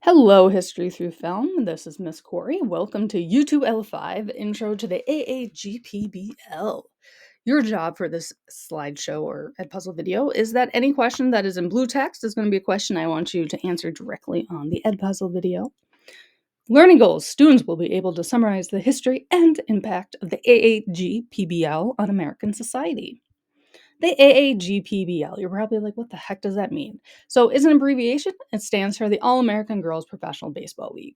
Hello, History Through Film. This is Miss Corey. Welcome to U2L5 Intro to the AAGPBL. Your job for this slideshow or Edpuzzle video is that any question that is in blue text is going to be a question I want you to answer directly on the Edpuzzle video. Learning goals. Students will be able to summarize the history and impact of the AAGPBL on American society. The AAGPBL, you're probably like, what the heck does that mean? So, it's an abbreviation. It stands for the All American Girls Professional Baseball League.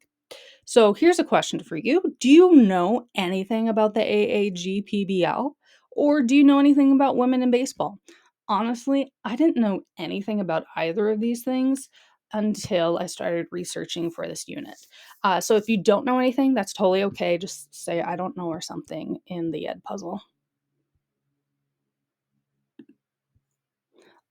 So, here's a question for you. Do you know anything about the AAGPBL? Or do you know anything about women in baseball? Honestly, I didn't know anything about either of these things until I started researching for this unit. So, if you don't know anything, that's totally okay. Just say, I don't know, or something in the Edpuzzle.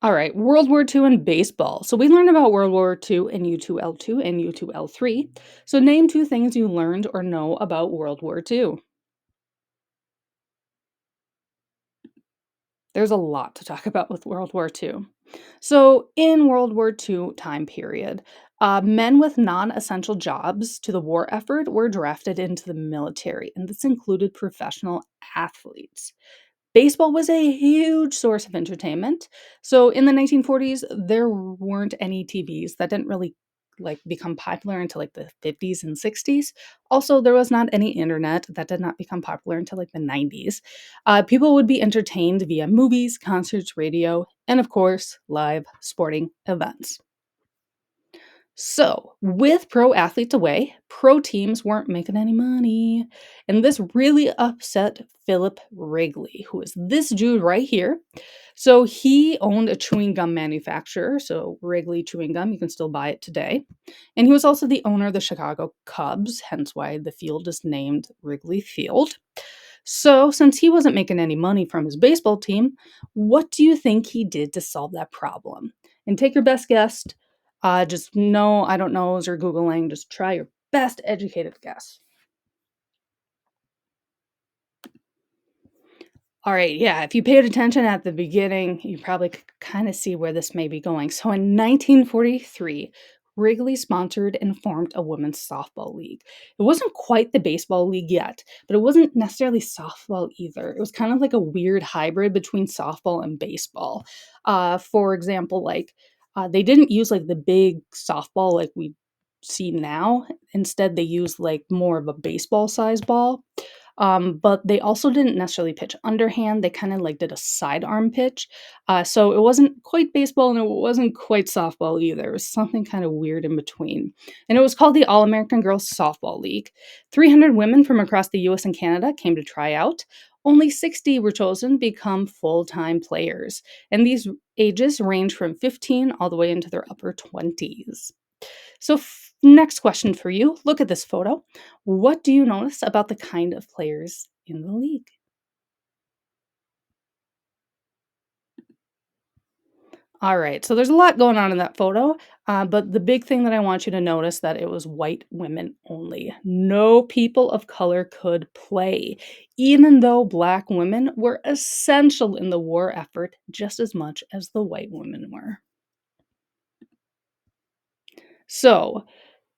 All right, World War II and baseball. So we learned about World War II in U2L2 and U2L3. So name two things you learned or know about World War II. There's a lot to talk about with World War II. So in World War II time period, men with non-essential jobs to the war effort were drafted into the military, and this included professional athletes. Baseball was a huge source of entertainment. So in the 1940s, there weren't any TVs that didn't really become popular until like the 50s and 60s. Also, there was not any internet that did not become popular until like the 90s. People would be entertained via movies, concerts, radio, and of course, live sporting events. So, with pro athletes away, pro teams weren't making any money. And this really upset Philip Wrigley, who is this dude right here. So, he owned a chewing gum manufacturer. So, Wrigley Chewing Gum, you can still buy it today. And he was also the owner of the Chicago Cubs, hence why the field is named Wrigley Field. So, since he wasn't making any money from his baseball team, what do you think he did to solve that problem? And take your best guess. Just no, I don't knows or Googling. Just try your best educated guess. All right, yeah, if you paid attention at the beginning, you probably could kind of see where this may be going. So in 1943, Wrigley sponsored and formed a women's softball league. It wasn't quite the baseball league yet, but it wasn't necessarily softball either. It was kind of like a weird hybrid between softball and baseball. For example, they didn't use like the big softball like we see now. Instead, they used like more of a baseball size ball. But they also didn't necessarily pitch underhand. They kind of like did a sidearm pitch. So it wasn't quite baseball and it wasn't quite softball either. It was something kind of weird in between. And it was called the All American Girls Softball League. 300 women from across the US and Canada came to try out. Only 60 were chosen to become full time players. And these ages range from 15 all the way into their upper 20s. So, next question for you. Look at this photo. What do you notice about the kind of players in the league? All right, so there's a lot going on in that photo, but the big thing that I want you to notice that it was white women only. No people of color could play, even though black women were essential in the war effort just as much as the white women were. So,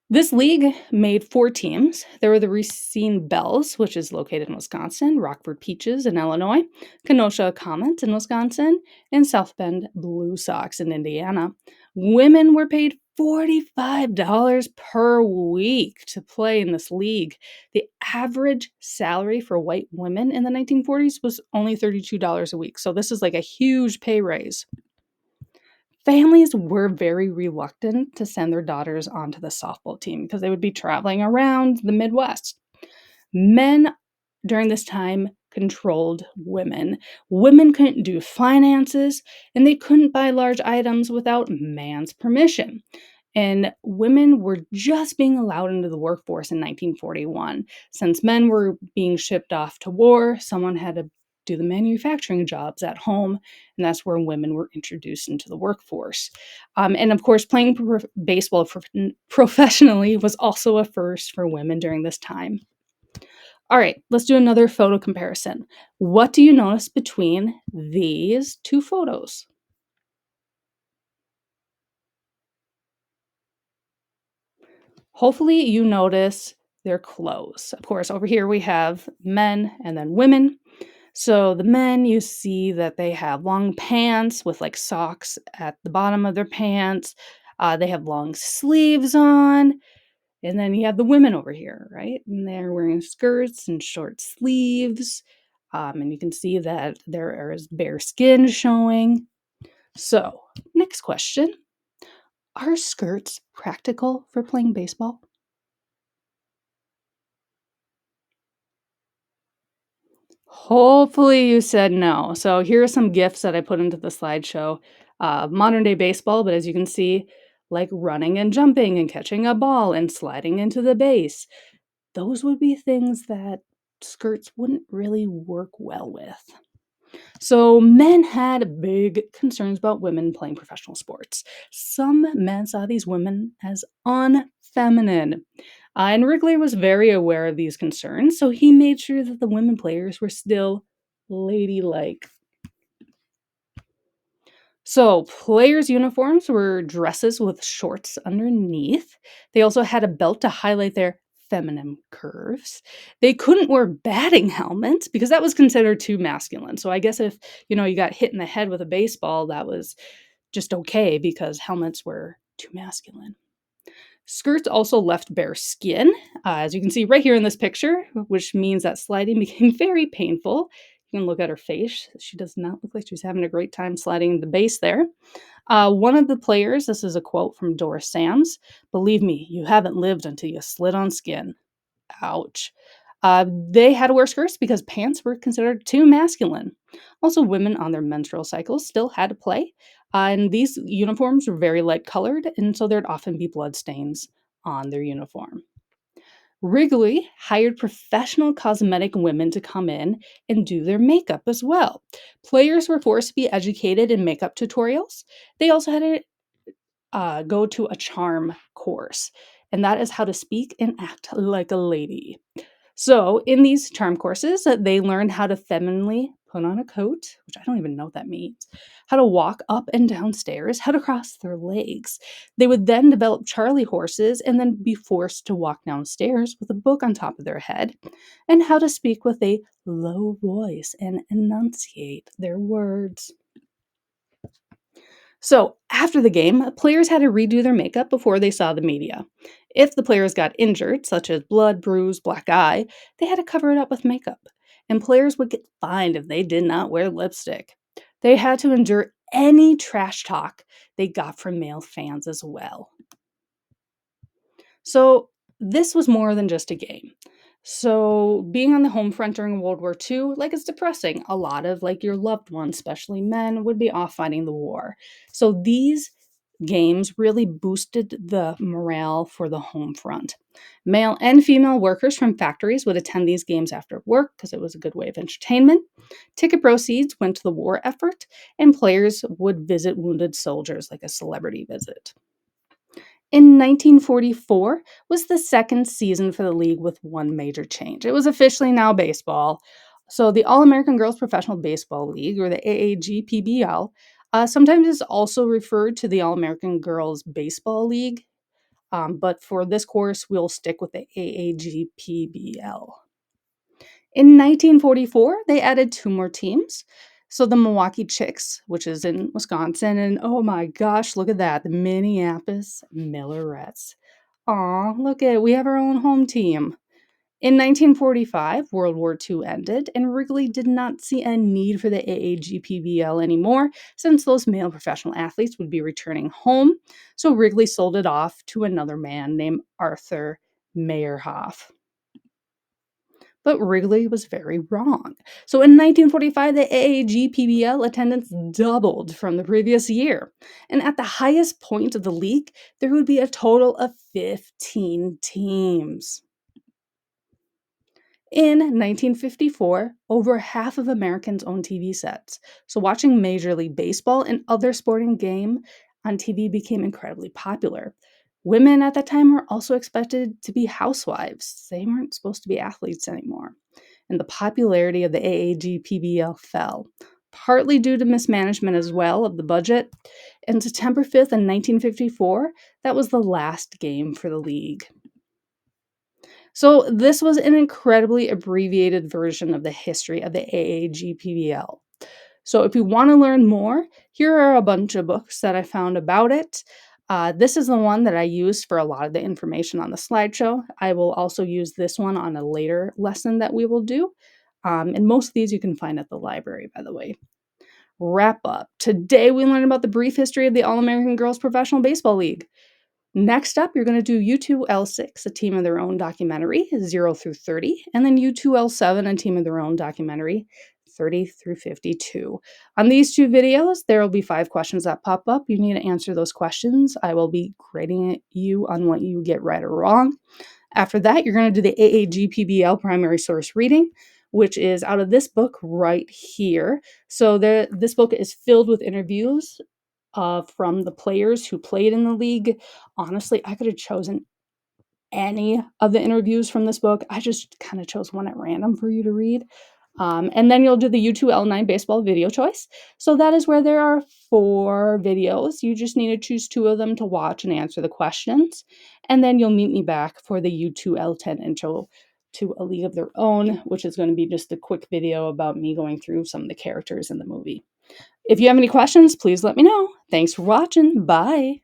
this league made four teams. There were the Racine Bells, which is located in Wisconsin, Rockford Peaches in Illinois, Kenosha Comets in Wisconsin, and South Bend Blue Sox in Indiana. Women were paid $45 per week to play in this league. The average salary for white women in the 1940s was only $32 a week. So this is like a huge pay raise. Families were very reluctant to send their daughters onto the softball team because they would be traveling around the Midwest. Men during this time controlled women. Women couldn't do finances and they couldn't buy large items without man's permission. And women were just being allowed into the workforce in 1941. Since men were being shipped off to war, someone had to do the manufacturing jobs at home, and that's where women were introduced into the workforce. And of course, playing baseball professionally was also a first for women during this time. All right, let's do another photo comparison. What do you notice between these two photos? Hopefully you notice their clothes. Of course, over here we have men and then women. So the men, you see that they have long pants with like socks at the bottom of their pants. They have long sleeves on. And then you have the women over here, right? And they're wearing skirts and short sleeves. And you can see that there is bare skin showing. So, next question. Are skirts practical for playing baseball? Hopefully you said no. So here are some gifts that I put into the slideshow. Modern day baseball, but as you can see, like running and jumping and catching a ball and sliding into the base, those would be things that skirts wouldn't really work well with. So men had big concerns about women playing professional sports. Some men saw these women as unfeminine. And Wrigley was very aware of these concerns, so he made sure that the women players were still ladylike. So, players' uniforms were dresses with shorts underneath. They also had a belt to highlight their feminine curves. They couldn't wear batting helmets because that was considered too masculine. So, I guess if, you got hit in the head with a baseball, that was just okay because helmets were too masculine. Skirts also left bare skin, as you can see right here in this picture, which means that sliding became very painful. You can look at her face. She does not look like she's having a great time sliding the base there. One of the players, this is a quote from Doris Sams, "Believe me, you haven't lived until you slid on skin." Ouch. They had to wear skirts because pants were considered too masculine. Also, women on their menstrual cycles still had to play, and these uniforms were very light colored, and so there'd often be blood stains on their uniform. Wrigley hired professional cosmetic women to come in and do their makeup as well. Players were forced to be educated in makeup tutorials. They also had to go to a charm course, and that is how to speak and act like a lady. So, in these charm courses, they learned how to femininely put on a coat, which I don't even know what that means, how to walk up and down stairs, how to cross their legs. They would then develop Charlie horses and then be forced to walk downstairs with a book on top of their head, and how to speak with a low voice and enunciate their words. So, after the game, players had to redo their makeup before they saw the media. If the players got injured, such as blood, bruise, black eye, they had to cover it up with makeup. And players would get fined if they did not wear lipstick. They had to endure any trash talk they got from male fans as well. So, this was more than just a game. So, being on the home front during World War II, it's depressing. A lot of your loved ones, especially men, would be off fighting the war. So, these games really boosted the morale for the home front. Male and female workers from factories would attend these games after work because it was a good way of entertainment. Ticket proceeds went to the war effort, and players would visit wounded soldiers like a celebrity visit. In 1944 was the second season for the league with one major change. It was officially now baseball. So the All-American Girls Professional Baseball League, or the AAGPBL, sometimes is also referred to the All-American Girls Baseball League. But for this course, we'll stick with the AAGPBL. In 1944, they added two more teams. So the Milwaukee Chicks, which is in Wisconsin, and oh my gosh, look at that, the Minneapolis Millerettes. Aw, look at it, we have our own home team. In 1945, World War II ended, and Wrigley did not see a need for the AAGPBL anymore since those male professional athletes would be returning home. So Wrigley sold it off to another man named Arthur Meyerhoff. But Wrigley was very wrong. So in 1945, the AAGPBL attendance doubled from the previous year. And at the highest point of the league, there would be a total of 15 teams. In 1954, over half of Americans owned TV sets. So watching Major League Baseball and other sporting game on TV became incredibly popular. Women at that time were also expected to be housewives. They weren't supposed to be athletes anymore. And the popularity of the AAGPBL fell, partly due to mismanagement as well of the budget. And September 5th in 1954, that was the last game for the league. So this was an incredibly abbreviated version of the history of the AAGPBL. So if you want to learn more, here are a bunch of books that I found about it. This is the one that I used for a lot of the information on the slideshow. I will also use this one on a later lesson that we will do. And most of these you can find at the library, by the way. Wrap up. Today we learned about the brief history of the All-American Girls Professional Baseball League. Next up, you're going to do U2L6, a team of their own documentary, 0 through 30, and then U2L7, a team of their own documentary, 30 through 52. On these two videos, there will be 5 questions that pop up. You need to answer those questions. I will be grading you on what you get right or wrong. After that, you're going to do the AAGPBL primary source reading, which is out of this book right here. So this book is filled with interviews from the players who played in the league. Honestly, I could have chosen any of the interviews from this book. I just kind of chose one at random for you to read. And then you'll do the U2L9 baseball video choice. So that is where there are 4 videos. You just need to choose 2 of them to watch and answer the questions. And then you'll meet me back for the U2L10 intro to A League of Their Own, which is going to be just a quick video about me going through some of the characters in the movie. If you have any questions, please let me know. Thanks for watching. Bye.